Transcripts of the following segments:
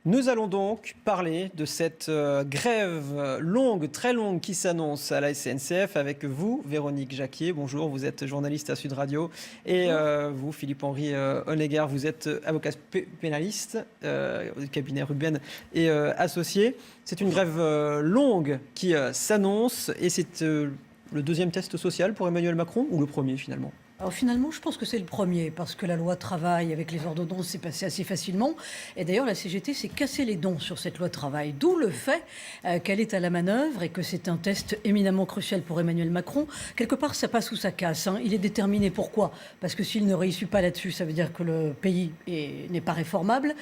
Nous allons donc parler de cette grève longue, très longue qui s'annonce à la SNCF avec vous, Véronique Jacquier. Bonjour, vous êtes journaliste à Sud Radio. Et vous, Philippe-Henri Honegger, vous êtes avocat pénaliste du cabinet Ruben et associé. C'est une grève longue qui s'annonce et c'est le deuxième test social pour Emmanuel Macron ou le premier finalement? Alors finalement, je pense que c'est le premier, parce que la loi travail avec les ordonnances s'est passée assez facilement. Et d'ailleurs, la CGT s'est cassé les dents sur cette loi travail. D'où le fait qu'elle est à la manœuvre et que c'est un test éminemment crucial pour Emmanuel Macron. Quelque part, ça passe ou ça casse. Il est déterminé. Pourquoi? Parce que s'il ne réussit pas là-dessus, ça veut dire que le pays n'est pas réformable.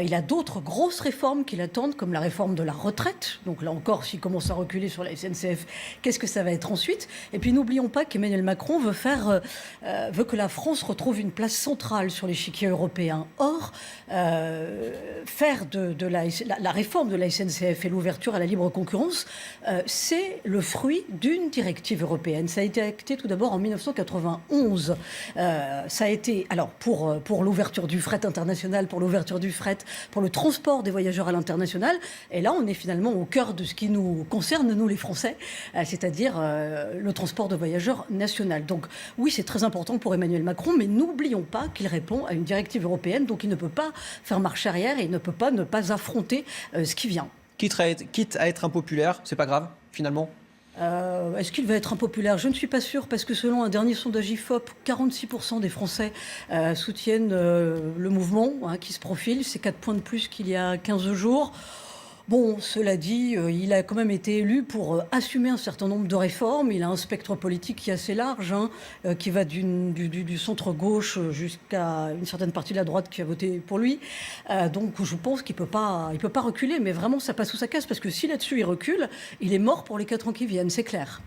Il a d'autres grosses réformes qui l'attendent, comme la réforme de la retraite. Donc là encore, s'il commence à reculer sur la SNCF, qu'est-ce que ça va être ensuite? Et puis n'oublions pas qu'Emmanuel Macron veut que la France retrouve une place centrale sur l'échiquier européen. Or, faire de la réforme de la SNCF et l'ouverture à la libre concurrence, c'est le fruit d'une directive européenne. Ça a été acté tout d'abord en 1991. Ça a été, alors pour l'ouverture du fret international, pour l'ouverture du fret, pour le transport des voyageurs à l'international. Et là, on est finalement au cœur de ce qui nous concerne, nous les Français, c'est-à-dire le transport de voyageurs national. Donc oui, c'est très important pour Emmanuel Macron, mais n'oublions pas qu'il répond à une directive européenne, donc il ne peut pas faire marche arrière et il ne peut pas ne pas affronter ce qui vient. Quitte à être impopulaire, c'est pas grave, finalement? Est-ce qu'il va être impopulaire? Je ne suis pas sûre, parce que selon un dernier sondage IFOP, 46% des Français soutiennent le mouvement qui se profile. C'est 4 points de plus qu'il y a 15 jours. Bon, cela dit, il a quand même été élu pour assumer un certain nombre de réformes. Il a un spectre politique qui est assez large, qui va du centre-gauche jusqu'à une certaine partie de la droite qui a voté pour lui. Donc je pense qu'il peut pas reculer, mais vraiment ça passe ou ça casse, parce que si là-dessus il recule, il est mort pour les 4 ans qui viennent, c'est clair.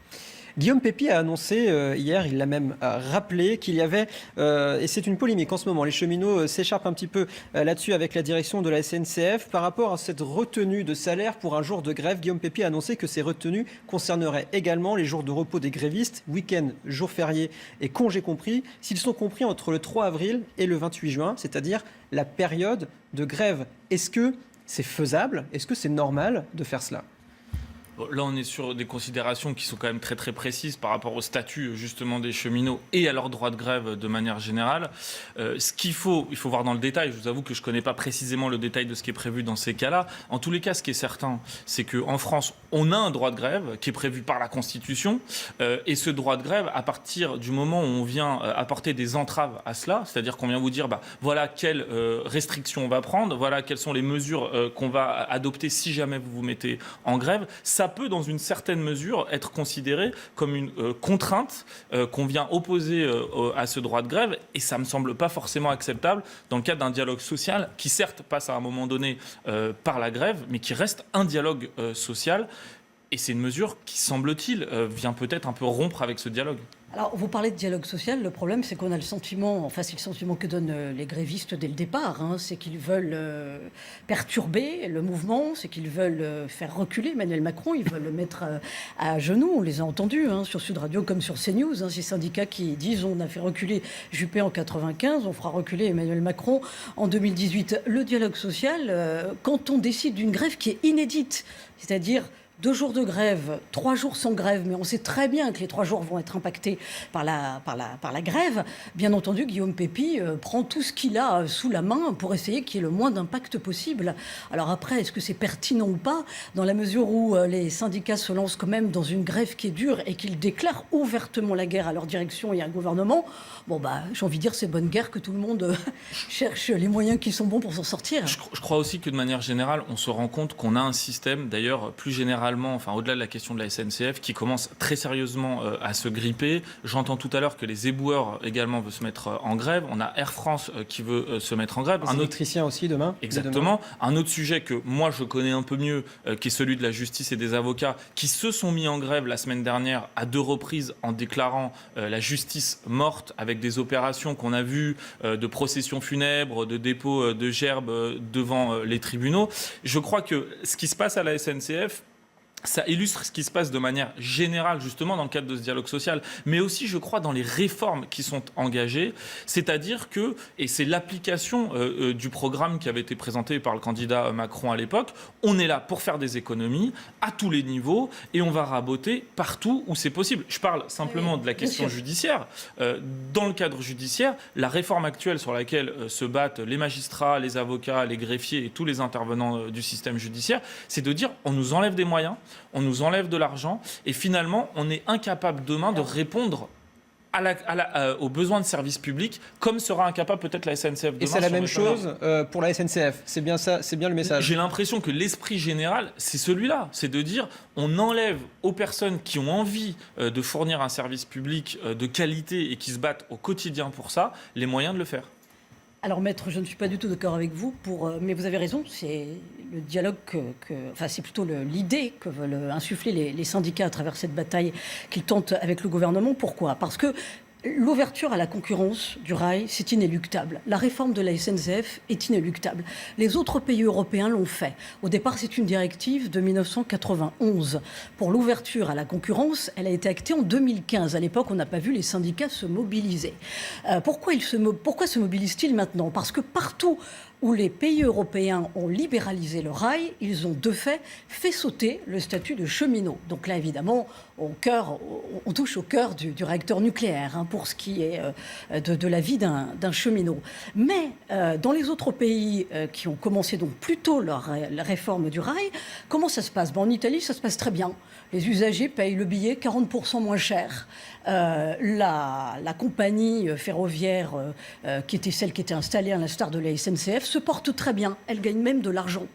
Guillaume Pépi a annoncé hier, il l'a même rappelé, qu'il y avait, et c'est une polémique en ce moment, les cheminots s'écharpent un petit peu là-dessus avec la direction de la SNCF par rapport à cette retenue de salaire pour un jour de grève. Guillaume Pépi a annoncé que ces retenues concerneraient également les jours de repos des grévistes, week-end, jours fériés et congés compris, s'ils sont compris entre le 3 avril et le 28 juin, c'est-à-dire la période de grève. Est-ce que c'est faisable? Est-ce que c'est normal de faire cela? Là, on est sur des considérations qui sont quand même très très précises par rapport au statut justement des cheminots et à leur droit de grève de manière générale. Il faut voir dans le détail. Je vous avoue que je ne connais pas précisément le détail de ce qui est prévu dans ces cas-là. En tous les cas, ce qui est certain, c'est qu'en France, on a un droit de grève qui est prévu par la Constitution. Et ce droit de grève, à partir du moment où on vient apporter des entraves à cela, c'est-à-dire qu'on vient vous dire, voilà quelles restrictions on va prendre, voilà quelles sont les mesures qu'on va adopter si jamais vous vous mettez en grève, ça peut, dans une certaine mesure, être considéré comme une contrainte qu'on vient opposer à ce droit de grève. Et ça ne me semble pas forcément acceptable dans le cadre d'un dialogue social qui, certes, passe à un moment donné par la grève, mais qui reste un dialogue social. Et c'est une mesure qui, semble-t-il, vient peut-être un peu rompre avec ce dialogue. Alors, vous parlez de dialogue social. Le problème, c'est qu'on a le sentiment, enfin, c'est le sentiment que donnent les grévistes dès le départ, c'est qu'ils veulent perturber le mouvement, c'est qu'ils veulent faire reculer Emmanuel Macron, ils veulent le mettre à genoux. On les a entendus sur Sud Radio comme sur CNews, ces syndicats qui disent on a fait reculer Juppé en 95, on fera reculer Emmanuel Macron en 2018. Le dialogue social, quand on décide d'une grève qui est inédite, c'est-à-dire 2 jours de grève, 3 jours sans grève, mais on sait très bien que les 3 jours vont être impactés par la grève. Bien entendu, Guillaume Pépi prend tout ce qu'il a sous la main pour essayer qu'il y ait le moins d'impact possible. Alors après, est-ce que c'est pertinent ou pas, dans la mesure où les syndicats se lancent quand même dans une grève qui est dure et qu'ils déclarent ouvertement la guerre à leur direction et à un gouvernement? Bon, j'ai envie de dire, c'est bonne guerre que tout le monde cherche les moyens qui sont bons pour s'en sortir. Je crois aussi que de manière générale, on se rend compte qu'on a un système, d'ailleurs plus général, enfin au-delà de la question de la SNCF, qui commence très sérieusement à se gripper. J'entends tout à l'heure que les éboueurs également veulent se mettre en grève. On a Air France qui veut se mettre en grève. Les électriciens aussi demain. Exactement. Un autre sujet que moi je connais un peu mieux, qui est celui de la justice et des avocats, qui se sont mis en grève la semaine dernière à 2 reprises en déclarant la justice morte, avec des opérations qu'on a vues de processions funèbres, de dépôt de gerbes devant les tribunaux. Je crois que ce qui se passe à la SNCF, ça illustre ce qui se passe de manière générale, justement, dans le cadre de ce dialogue social, mais aussi, je crois, dans les réformes qui sont engagées. C'est-à-dire que, et c'est l'application du programme qui avait été présenté par le candidat Macron à l'époque, on est là pour faire des économies à tous les niveaux et on va raboter partout où c'est possible. Je parle simplement de la question judiciaire. Dans le cadre judiciaire, la réforme actuelle sur laquelle se battent les magistrats, les avocats, les greffiers et tous les intervenants du système judiciaire, c'est de dire on nous enlève des moyens, on nous enlève de l'argent et finalement on est incapable demain de répondre aux besoins de services publics, comme sera incapable peut-être la SNCF demain. Et c'est la même chose pour la SNCF. C'est bien ça, c'est bien le message. J'ai l'impression que l'esprit général, c'est celui-là. C'est de dire, on enlève aux personnes qui ont envie de fournir un service public de qualité et qui se battent au quotidien pour ça, les moyens de le faire. Alors, maître, je ne suis pas du tout d'accord avec vous, mais vous avez raison, c'est le dialogue enfin, c'est plutôt l'idée que veulent insuffler les syndicats à travers cette bataille qu'ils tentent avec le gouvernement. Pourquoi ? Parce que l'ouverture à la concurrence du rail, c'est inéluctable. La réforme de la SNCF est inéluctable. Les autres pays européens l'ont fait. Au départ, c'est une directive de 1991. Pour l'ouverture à la concurrence, elle a été actée en 2015. À l'époque, on n'a pas vu les syndicats se mobiliser. Pourquoi se mobilisent-ils maintenant ? Parce que partout où les pays européens ont libéralisé le rail, ils ont de fait sauter le statut de cheminot. Donc là, évidemment, on touche au cœur du réacteur nucléaire pour ce qui est de la vie d'un cheminot. Mais dans les autres pays qui ont commencé donc plus tôt la réforme du rail, comment ça se passe ? En Italie, ça se passe très bien. Les usagers payent le billet 40% moins cher. La compagnie ferroviaire, qui était celle qui était installée à l'instar de la SNCF, se porte très bien. Elle gagne même de l'argent.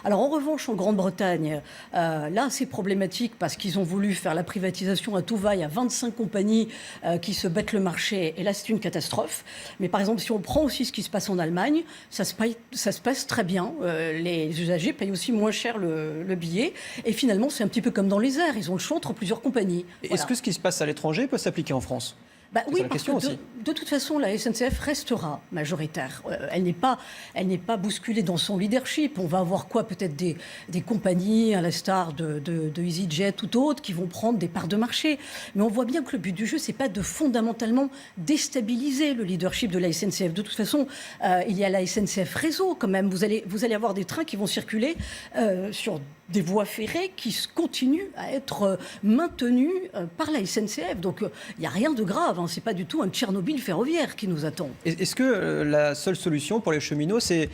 Alors en revanche, en Grande-Bretagne, là c'est problématique parce qu'ils ont voulu faire la privatisation à tout va. Il y a 25 compagnies qui se battent le marché et là c'est une catastrophe. Mais par exemple, si on prend aussi ce qui se passe en Allemagne, ça se passe très bien. Les usagers payent aussi moins cher le billet. Et finalement, c'est un petit peu comme dans les airs. Ils ont le choix entre plusieurs compagnies. Est-ce que ce qui se passe à l'étranger peut s'appliquer en France ? Oui, parce que de toute façon, la SNCF restera majoritaire. Elle n'est pas bousculée dans son leadership. On va avoir peut-être des compagnies, à l'instar de EasyJet ou d'autres, qui vont prendre des parts de marché. Mais on voit bien que le but du jeu, c'est pas de fondamentalement déstabiliser le leadership de la SNCF. De toute façon, il y a la SNCF Réseau quand même. Vous allez avoir des trains qui vont circuler sur des voies ferrées qui continuent à être maintenues par la SNCF. Donc, il n'y a rien de grave. C'est pas du tout un Tchernobyl ferroviaire qui nous attend. Est-ce que la seule solution pour les cheminots, c'est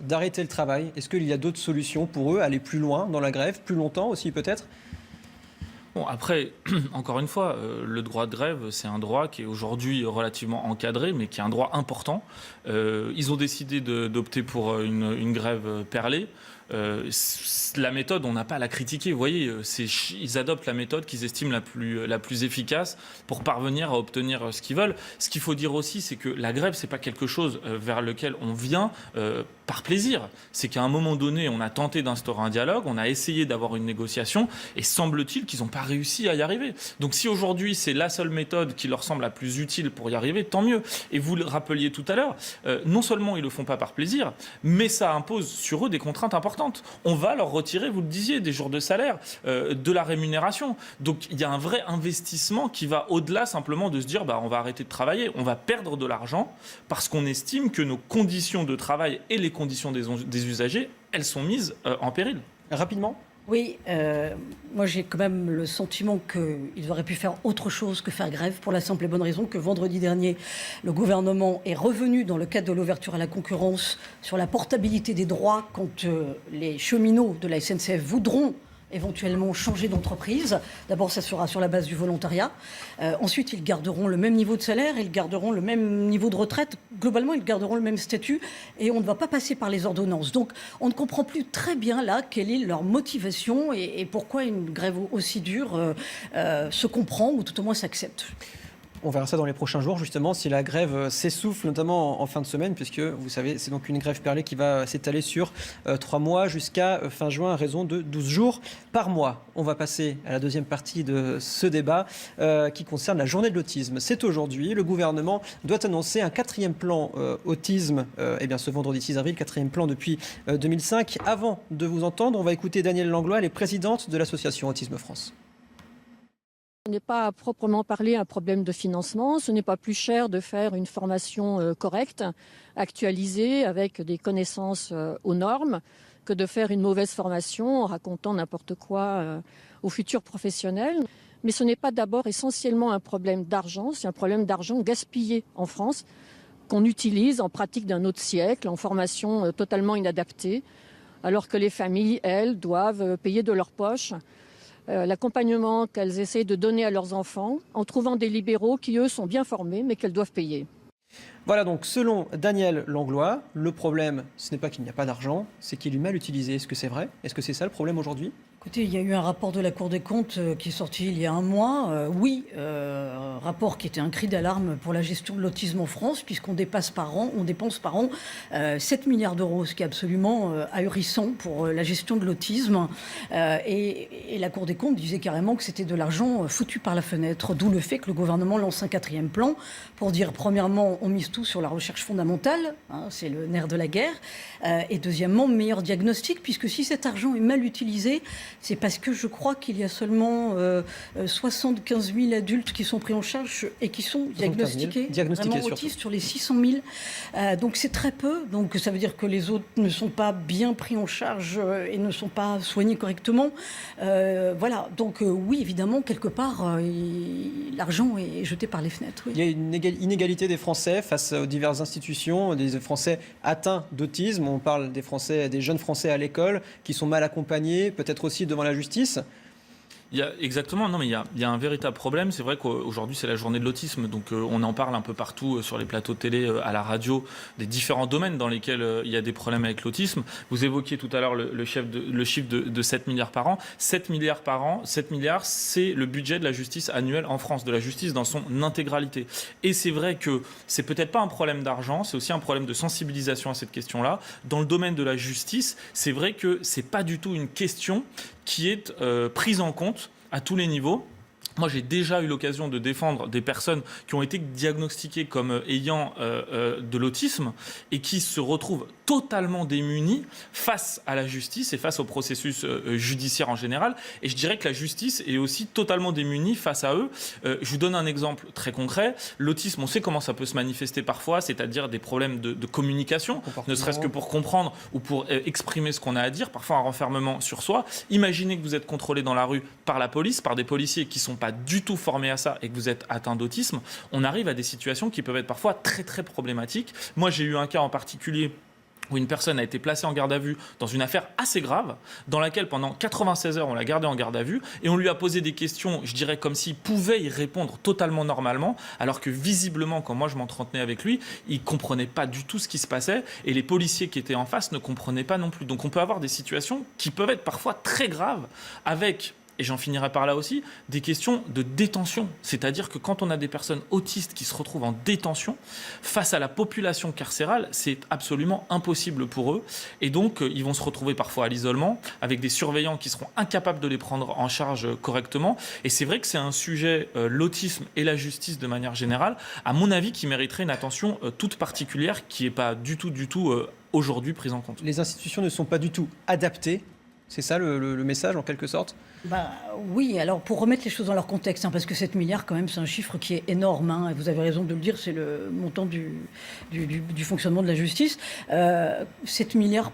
d'arrêter le travail ? Est-ce qu'il y a d'autres solutions pour eux, aller plus loin dans la grève, plus longtemps aussi peut-être ? Bon, après, encore une fois, le droit de grève, c'est un droit qui est aujourd'hui relativement encadré, mais qui est un droit important. Ils ont décidé d'opter pour une grève perlée. La méthode, on n'a pas à la critiquer. Vous voyez, ils adoptent la méthode qu'ils estiment la plus efficace pour parvenir à obtenir ce qu'ils veulent. Ce qu'il faut dire aussi, c'est que la grève, c'est pas quelque chose vers lequel on vient par plaisir. C'est qu'à un moment donné, on a tenté d'instaurer un dialogue, on a essayé d'avoir une négociation, et semble-t-il qu'ils n'ont pas réussi à y arriver. Donc si aujourd'hui, c'est la seule méthode qui leur semble la plus utile pour y arriver, tant mieux. Et vous le rappeliez tout à l'heure, non seulement ils le font pas par plaisir, mais ça impose sur eux des contraintes importantes. On va leur retirer, vous le disiez, des jours de salaire, de la rémunération. Donc il y a un vrai investissement qui va au-delà simplement de se dire on va arrêter de travailler, on va perdre de l'argent parce qu'on estime que nos conditions de travail et les conditions des usagers, elles sont mises en péril. Rapidement ? Oui, moi j'ai quand même le sentiment qu'ils auraient pu faire autre chose que faire grève, pour la simple et bonne raison que vendredi dernier, le gouvernement est revenu dans le cadre de l'ouverture à la concurrence sur la portabilité des droits quand les cheminots de la SNCF voudront éventuellement changer d'entreprise. D'abord, ça sera sur la base du volontariat. Ensuite, ils garderont le même niveau de salaire, ils garderont le même niveau de retraite. Globalement, ils garderont le même statut et on ne va pas passer par les ordonnances. Donc, on ne comprend plus très bien là quelle est leur motivation et pourquoi une grève aussi dure se comprend ou tout au moins s'accepte. On verra ça dans les prochains jours, justement, si la grève s'essouffle, notamment en fin de semaine, puisque, vous savez, c'est donc une grève perlée qui va s'étaler sur 3 mois jusqu'à fin juin, à raison de 12 jours par mois. On va passer à la deuxième partie de ce débat qui concerne la journée de l'autisme. C'est aujourd'hui, le gouvernement doit annoncer un 4e plan autisme, ce vendredi 6 avril, 4e plan depuis 2005. Avant de vous entendre, on va écouter Danielle Langlois, elle est présidente de l'association Autisme France. Ce n'est pas à proprement parler un problème de financement, ce n'est pas plus cher de faire une formation correcte, actualisée, avec des connaissances aux normes, que de faire une mauvaise formation en racontant n'importe quoi aux futurs professionnels. Mais ce n'est pas d'abord essentiellement un problème d'argent, c'est un problème d'argent gaspillé en France, qu'on utilise en pratique d'un autre siècle, en formation totalement inadaptée, alors que les familles, elles, doivent payer de leur poche l'accompagnement qu'elles essaient de donner à leurs enfants en trouvant des libéraux qui, eux, sont bien formés mais qu'elles doivent payer. Voilà, donc selon Danielle Langlois, le problème, ce n'est pas qu'il n'y a pas d'argent, c'est qu'il est mal utilisé. Est-ce que c'est vrai? Est-ce que c'est ça le problème aujourd'hui? Écoutez, il y a eu un rapport de la Cour des comptes qui est sorti il y a un mois. Un rapport qui était un cri d'alarme pour la gestion de l'autisme en France, puisqu'on dépense par an 7 milliards d'euros, ce qui est absolument ahurissant pour la gestion de l'autisme. Et la Cour des comptes disait carrément que c'était de l'argent foutu par la fenêtre, d'où le fait que le gouvernement lance un 4e plan pour dire, premièrement, on mise tout sur la recherche fondamentale, c'est le nerf de la guerre, et deuxièmement, meilleur diagnostic, puisque si cet argent est mal utilisé, c'est parce que je crois qu'il y a seulement 75 000 adultes qui sont pris en charge et qui sont diagnostiqués vraiment autistes sur les 600 000. Donc c'est très peu. Donc ça veut dire que les autres ne sont pas bien pris en charge et ne sont pas soignés correctement. Voilà. Donc oui, évidemment, quelque part, l'argent est jeté par les fenêtres. Oui. Il y a une inégalité des Français face aux diverses institutions, des Français atteints d'autisme. On parle des Français, des jeunes Français à l'école qui sont mal accompagnés, peut-être aussi devant la justice. Exactement, non mais il y a un véritable problème. C'est vrai qu'aujourd'hui c'est la journée de l'autisme, donc on en parle un peu partout sur les plateaux de télé, à la radio, des différents domaines dans lesquels il y a des problèmes avec l'autisme. Vous évoquiez tout à l'heure le chiffre de 7 milliards par an. 7 milliards par an, 7 milliards c'est le budget de la justice annuelle en France, de la justice dans son intégralité. Et c'est vrai que c'est peut-être pas un problème d'argent, c'est aussi un problème de sensibilisation à cette question-là. Dans le domaine de la justice, c'est vrai que c'est pas du tout une question qui est prise en compte à tous les niveaux. Moi, j'ai déjà eu l'occasion de défendre des personnes qui ont été diagnostiquées comme ayant de l'autisme et qui se retrouvent totalement démunies face à la justice et face au processus judiciaire en général. Et je dirais que la justice est aussi totalement démunie face à eux. Je vous donne un exemple très concret. L'autisme, on sait comment ça peut se manifester parfois, c'est-à-dire des problèmes de communication, ne serait-ce que pour comprendre ou pour exprimer ce qu'on a à dire, parfois un renfermement sur soi. Imaginez que vous êtes contrôlé dans la rue par la police, par des policiers qui sont pas du tout formés à ça et que vous êtes atteint d'autisme, on arrive à des situations qui peuvent être parfois très très problématiques. Moi, j'ai eu un cas en particulier où une personne a été placée en garde à vue dans une affaire assez grave, dans laquelle pendant 96 heures on l'a gardé en garde à vue et on lui a posé des questions, je dirais comme s'il pouvait y répondre totalement normalement, alors que visiblement quand moi je m'entretenais avec lui, il comprenait pas du tout ce qui se passait et les policiers qui étaient en face ne comprenaient pas non plus. Donc on peut avoir des situations qui peuvent être parfois très graves avec, et j'en finirai par là aussi, des questions de détention. C'est-à-dire que quand on a des personnes autistes qui se retrouvent en détention, face à la population carcérale, c'est absolument impossible pour eux. Et donc, ils vont se retrouver parfois à l'isolement, avec des surveillants qui seront incapables de les prendre en charge correctement. Et c'est vrai que c'est un sujet, l'autisme et la justice de manière générale, à mon avis, qui mériterait une attention toute particulière, qui n'est pas du tout aujourd'hui prise en compte. Les institutions ne sont pas du tout adaptées. C'est ça le message en quelque sorte? Oui, alors pour remettre les choses dans leur contexte, parce que 7 milliards quand même c'est un chiffre qui est énorme, et vous avez raison de le dire, c'est le montant du fonctionnement de la justice. 7 milliards,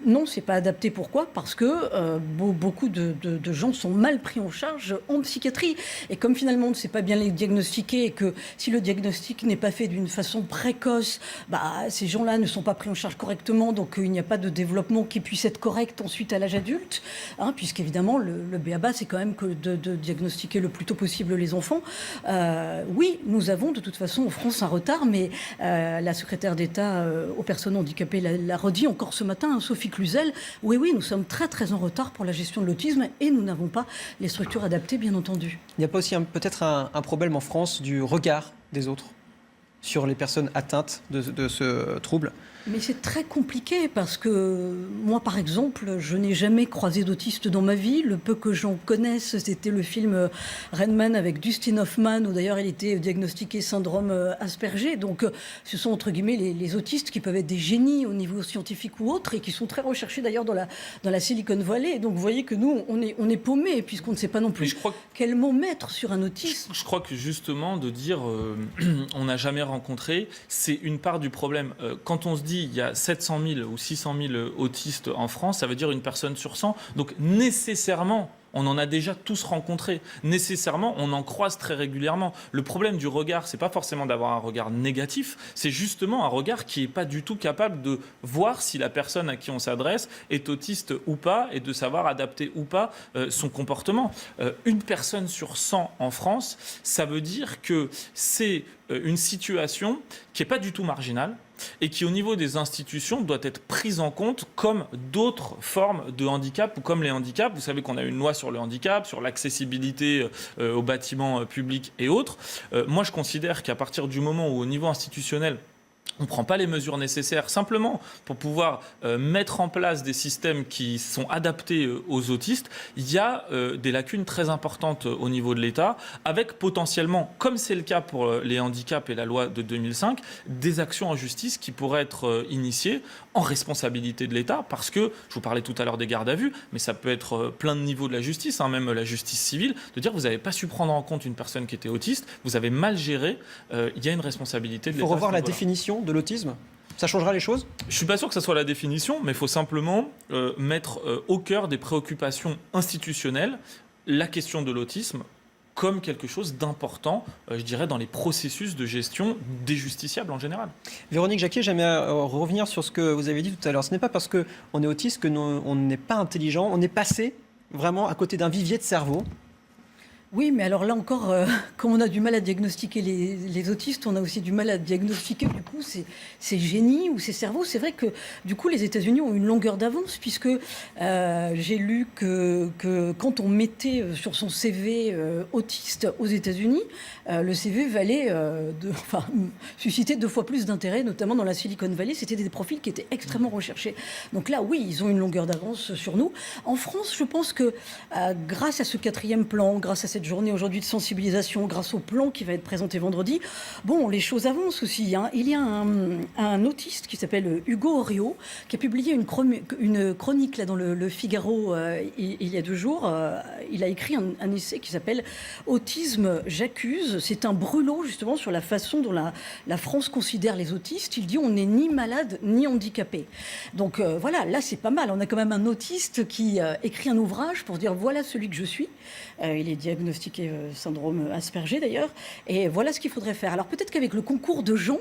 non, c'est pas adapté. Pourquoi? Parce que beaucoup de gens sont mal pris en charge en psychiatrie. Et comme finalement on ne sait pas bien les diagnostiquer et que si le diagnostic n'est pas fait d'une façon précoce, ces gens-là ne sont pas pris en charge correctement, donc il n'y a pas de développement qui puisse être correct ensuite à l'âge adulte, puisqu'évidemment le b.a.-ba c'est quand même que de diagnostiquer le plus tôt possible les enfants. Oui, nous avons de toute façon en France un retard, mais la secrétaire d'État aux personnes handicapées l'a redit encore ce matin, Sophie Cluzel. Oui, nous sommes très très en retard pour la gestion de l'autisme et nous n'avons pas les structures adaptées, bien entendu. Il n'y a pas aussi peut-être un problème en France du regard des autres sur les personnes atteintes de ce trouble? Mais c'est très compliqué parce que moi, par exemple, je n'ai jamais croisé d'autiste dans ma vie. Le peu que j'en connaisse, c'était le film Rain Man avec Dustin Hoffman, où d'ailleurs il était diagnostiqué syndrome Asperger. Donc ce sont entre guillemets les autistes qui peuvent être des génies au niveau scientifique ou autre et qui sont très recherchés d'ailleurs dans la Silicon Valley. Donc vous voyez que nous, on est paumés puisqu'on ne sait pas non plus quel mot mettre sur un autiste. Je crois que justement de dire on n'a jamais rencontré, c'est une part du problème. Quand on se dit il y a 700 000 ou 600 000 autistes en France, ça veut dire une personne sur 100. Donc nécessairement, on en a déjà tous rencontrés. Nécessairement, on en croise très régulièrement. Le problème du regard, c'est pas forcément d'avoir un regard négatif, c'est justement un regard qui est pas du tout capable de voir si la personne à qui on s'adresse est autiste ou pas et de savoir adapter ou pas son comportement. Une personne sur 100 en France, ça veut dire que c'est une situation qui est pas du tout marginale et qui, au niveau des institutions, doit être prise en compte comme d'autres formes de handicap ou comme les handicaps. Vous savez qu'on a une loi sur le handicap, sur l'accessibilité aux bâtiments publics et autres. Moi, je considère qu'à partir du moment où, au niveau institutionnel, on ne prend pas les mesures nécessaires simplement pour pouvoir mettre en place des systèmes qui sont adaptés aux autistes, il y a des lacunes très importantes au niveau de l'État, avec potentiellement, comme c'est le cas pour les handicaps et la loi de 2005, des actions en justice qui pourraient être initiées en responsabilité de l'État, parce que, je vous parlais tout à l'heure des gardes à vue, mais ça peut être plein de niveaux de la justice, même la justice civile, de dire vous n'avez pas su prendre en compte une personne qui était autiste, vous avez mal géré, il y a une responsabilité de l'État. Il faut revoir la définition de l'autisme. Ça changera les choses? Je ne suis pas sûr que ça soit la définition, mais il faut simplement mettre au cœur des préoccupations institutionnelles la question de l'autisme comme quelque chose d'important, je dirais, dans les processus de gestion des justiciables en général. Véronique Jacquier, j'aimerais revenir sur ce que vous avez dit tout à l'heure. Ce n'est pas parce qu'on est autiste qu'on n'est pas intelligent. On est passé vraiment à côté d'un vivier de cerveau. Oui, mais alors là encore, comme on a du mal à diagnostiquer les autistes, on a aussi du mal à diagnostiquer du coup ces génies ou ces cerveaux. C'est vrai que du coup les États-Unis ont une longueur d'avance puisque j'ai lu que quand on mettait sur son CV autiste aux États-Unis, le CV valait suscitait 2 fois plus d'intérêt, notamment dans la Silicon Valley. C'était des profils qui étaient extrêmement recherchés. Donc là, oui, ils ont une longueur d'avance sur nous. En France, je pense que grâce à ce 4e plan, grâce à cette journée aujourd'hui de sensibilisation, grâce au plan qui va être présenté vendredi, bon, les choses avancent aussi. Il y a un autiste qui s'appelle Hugo Orio, qui a publié une chronique là, dans le Figaro il y a 2 jours. Il a écrit un essai qui s'appelle « Autisme, j'accuse ». C'est un brûlot justement sur la façon dont la France considère les autistes. Il dit on n'est ni malade ni handicapé. Donc voilà, là c'est pas mal. On a quand même un autiste qui écrit un ouvrage pour dire voilà celui que je suis. Il est diagnostiqué syndrome Asperger d'ailleurs. Et voilà ce qu'il faudrait faire. Alors peut-être qu'avec le concours de gens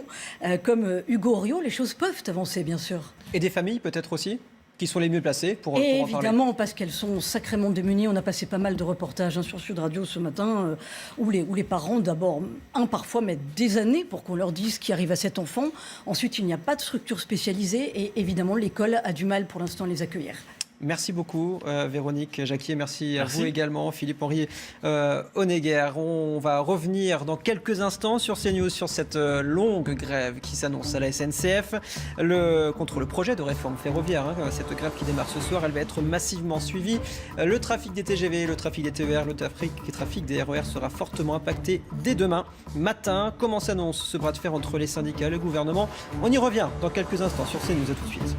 comme Hugo Orio, les choses peuvent avancer bien sûr. Et des familles peut-être aussi qui sont les mieux placées pour en parler. Évidemment, parce qu'elles sont sacrément démunies. On a passé pas mal de reportages sur Sud Radio ce matin, où les parents, d'abord, parfois mettent des années pour qu'on leur dise ce qui arrive à cet enfant. Ensuite, il n'y a pas de structure spécialisée et évidemment, l'école a du mal pour l'instant à les accueillir. Merci beaucoup Véronique Jacquier, merci à vous également Philippe-Henri Honegger. On va revenir dans quelques instants sur CNews sur cette longue grève qui s'annonce à la SNCF contre le projet de réforme ferroviaire. Cette grève qui démarre ce soir, elle va être massivement suivie. Le trafic des TGV, le trafic des TER, le trafic des RER sera fortement impacté dès demain matin. Comment s'annonce ce bras de fer entre les syndicats et le gouvernement? On y revient dans quelques instants sur CNews. À tout de suite.